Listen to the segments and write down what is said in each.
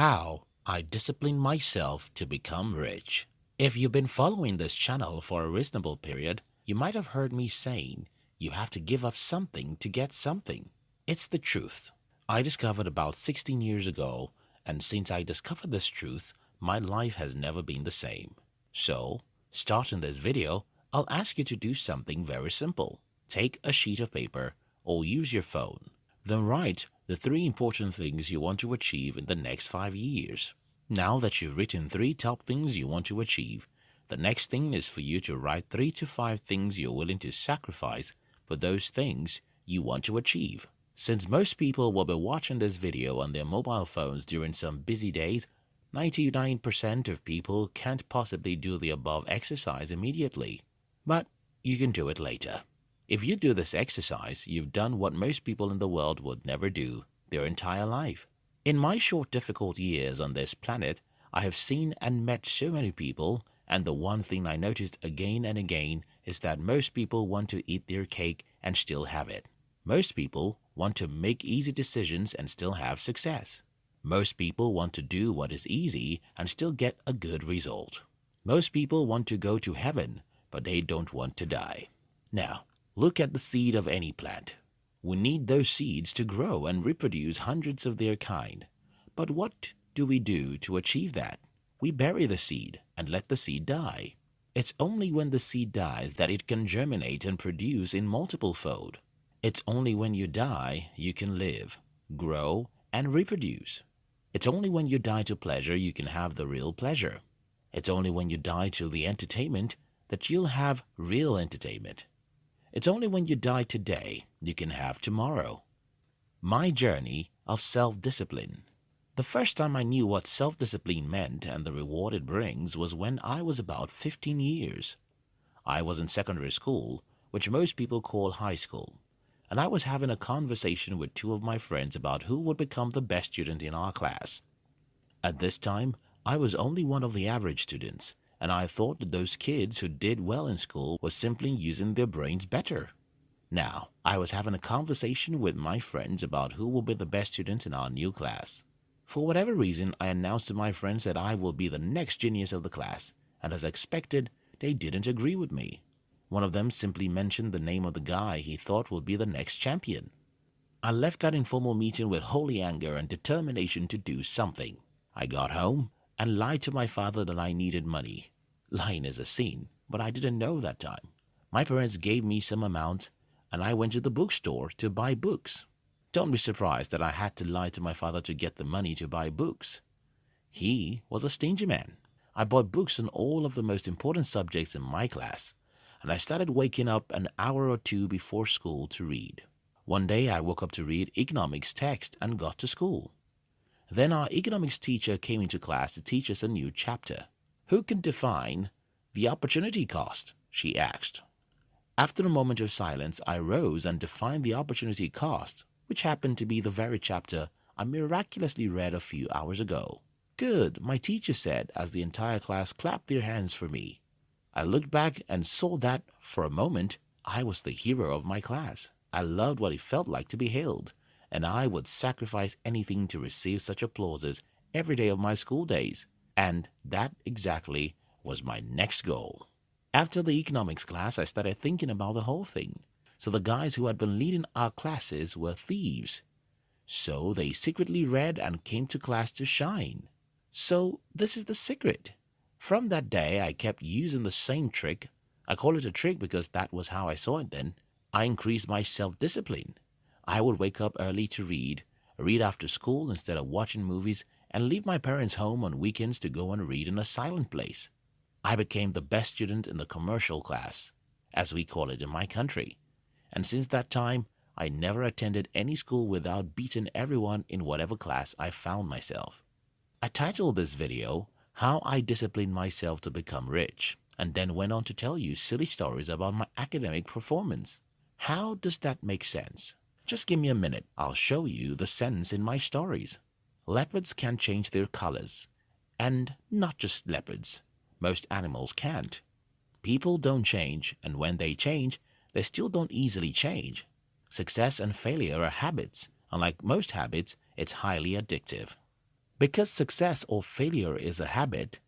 How I discipline myself to become rich. If you've been following this channel for a reasonable period, you might have heard me saying you have to give up something to get something. It's the truth. I discovered about 16 years ago, and since I discovered this truth, my life has never been the same. So, starting this video, I'll ask you to do something very simple. Take a sheet of paper or use your phone. Then write the 3 important things you want to achieve in the next 5 years. Now that you've written 3 top things you want to achieve, the next thing is for you to write 3 to 5 things you're willing to sacrifice for those things you want to achieve. Since most people will be watching this video on their mobile phones during some busy days, 99% of people can't possibly do the above exercise immediately. But you can do it later. If you do this exercise, you've done what most people in the world would never do their entire life. In my short difficult years on this planet, I have seen and met so many people, and the one thing I noticed again and again is that most people want to eat their cake and still have it. Most people want to make easy decisions and still have success. Most people want to do what is easy and still get a good result. Most people want to go to heaven, but they don't want to die. Now, look at the seed of any plant. We need those seeds to grow and reproduce hundreds of their kind. But what do we do to achieve that? We bury the seed and let the seed die. It's only when the seed dies that it can germinate and produce in multiple fold. It's only when you die you can live, grow, and reproduce. It's only when you die to pleasure you can have the real pleasure. It's only when you die to the entertainment that you'll have real entertainment. It's only when you die today you can have tomorrow. My journey of self-discipline. The first time I knew what self-discipline meant and the reward it brings was when I was about 15 years. I was in secondary school, which most people call high school, and I was having a conversation with 2 of my friends about who would become the best student in our class. At this time, I was only one of the average students, and I thought that those kids who did well in school were simply using their brains better. Now, I was having a conversation with my friends about who will be the best students in our new class. For whatever reason, I announced to my friends that I will be the next genius of the class, and as expected, they didn't agree with me. One of them simply mentioned the name of the guy he thought would be the next champion. I left that informal meeting with holy anger and determination to do something. I got home and lied to my father that I needed money. Lying is a sin, but I didn't know that time. My parents gave me some amount, and I went to the bookstore to buy books. Don't be surprised that I had to lie to my father to get the money to buy books. He was a stingy man. I bought books on all of the most important subjects in my class, and I started waking up an hour or 2 before school to read. One day I woke up to read economics text and got to school. Then our economics teacher came into class to teach us a new chapter. Who can define the opportunity cost? She asked. After a moment of silence, I rose and defined the opportunity cost, which happened to be the very chapter I miraculously read a few hours ago. Good, my teacher said as the entire class clapped their hands for me. I looked back and saw that, for a moment, I was the hero of my class. I loved what it felt like to be hailed, and I would sacrifice anything to receive such applauses every day of my school days. And that exactly was my next goal. After the economics class, I started thinking about the whole thing. So the guys who had been leading our classes were thieves. So they secretly read and came to class to shine. So this is the secret. From that day, I kept using the same trick. I call it a trick because that was how I saw it then. I increased my self-discipline. I would wake up early to read after school instead of watching movies, and leave my parents home on weekends to go and read in a silent place. I became the best student in the commercial class, as we call it in my country. And since that time, I never attended any school without beating everyone in whatever class I found myself. I titled this video, How I Disciplined Myself to Become Rich, and then went on to tell you silly stories about my academic performance. How does that make sense? Just give me a minute, I'll show you the sense in my stories. Leopards can change their colors. And not just leopards. Most animals can't. People don't change, and when they change, they still don't easily change. Success and failure are habits, and like most habits, it's highly addictive. Because success or failure is a habit,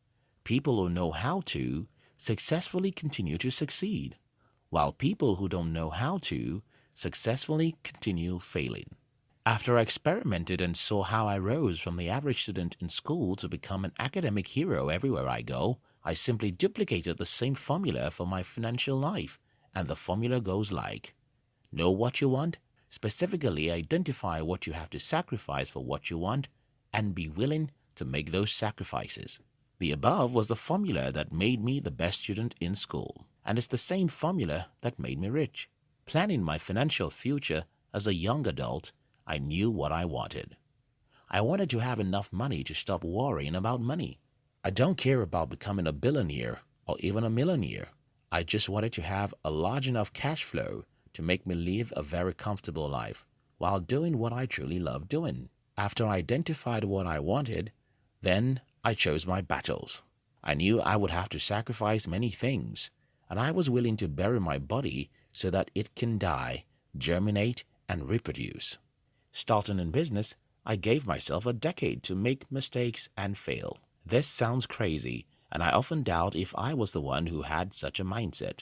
people who know how to successfully continue to succeed, while people who don't know how to successfully continue failing. After I experimented and saw how I rose from the average student in school to become an academic hero everywhere I go, I simply duplicated the same formula for my financial life, and the formula goes like: know what you want, specifically identify what you have to sacrifice for what you want, and be willing to make those sacrifices. The above was the formula that made me the best student in school, and it's the same formula that made me rich. Planning my financial future as a young adult, I knew what I wanted. I wanted to have enough money to stop worrying about money. I don't care about becoming a billionaire or even a millionaire. I just wanted to have a large enough cash flow to make me live a very comfortable life while doing what I truly love doing. After I identified what I wanted, then I chose my battles. I knew I would have to sacrifice many things, and I was willing to bury my body so that it can die, germinate, and reproduce. Starting in business, I gave myself a decade to make mistakes and fail. This sounds crazy, and I often doubt if I was the one who had such a mindset.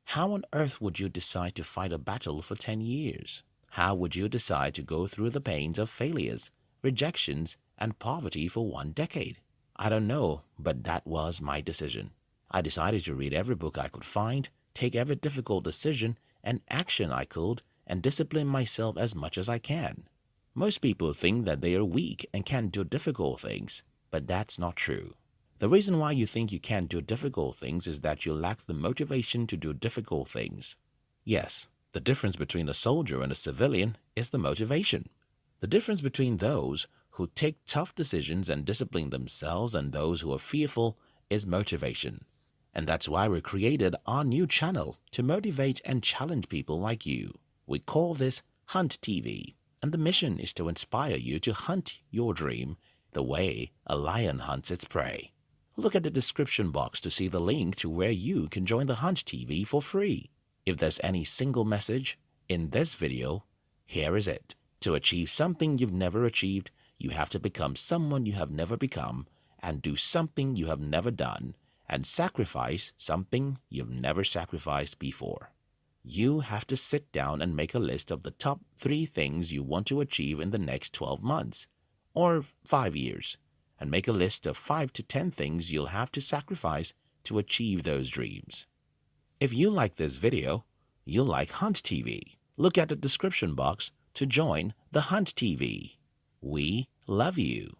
How on earth would you decide to fight a battle for 10 years? How would you decide to go through the pains of failures, rejections, and poverty for 1 decade? I don't know, but that was my decision. I decided to read every book I could find, take every difficult decision and action I could, and discipline myself as much as I can. Most people think that they are weak and can't do difficult things, but that's not true. The reason why you think you can't do difficult things is that you lack the motivation to do difficult things. Yes, the difference between a soldier and a civilian is the motivation. The difference between those who take tough decisions and discipline themselves and those who are fearful is motivation. And that's why we created our new channel to motivate and challenge people like you. We call this Hunt TV, and the mission is to inspire you to hunt your dream the way a lion hunts its prey. Look at the description box to see the link to where you can join the Hunt TV for free. If there's any single message in this video, here is it. To achieve something you've never achieved, you have to become someone you have never become, and do something you have never done, and sacrifice something you've never sacrificed before. You have to sit down and make a list of the top 3 things you want to achieve in the next 12 months, or 5 years, and make a list of 5 to 10 things you'll have to sacrifice to achieve those dreams. If you like this video, you'll like Hunt TV. Look at the description box to join the Hunt TV. We love you.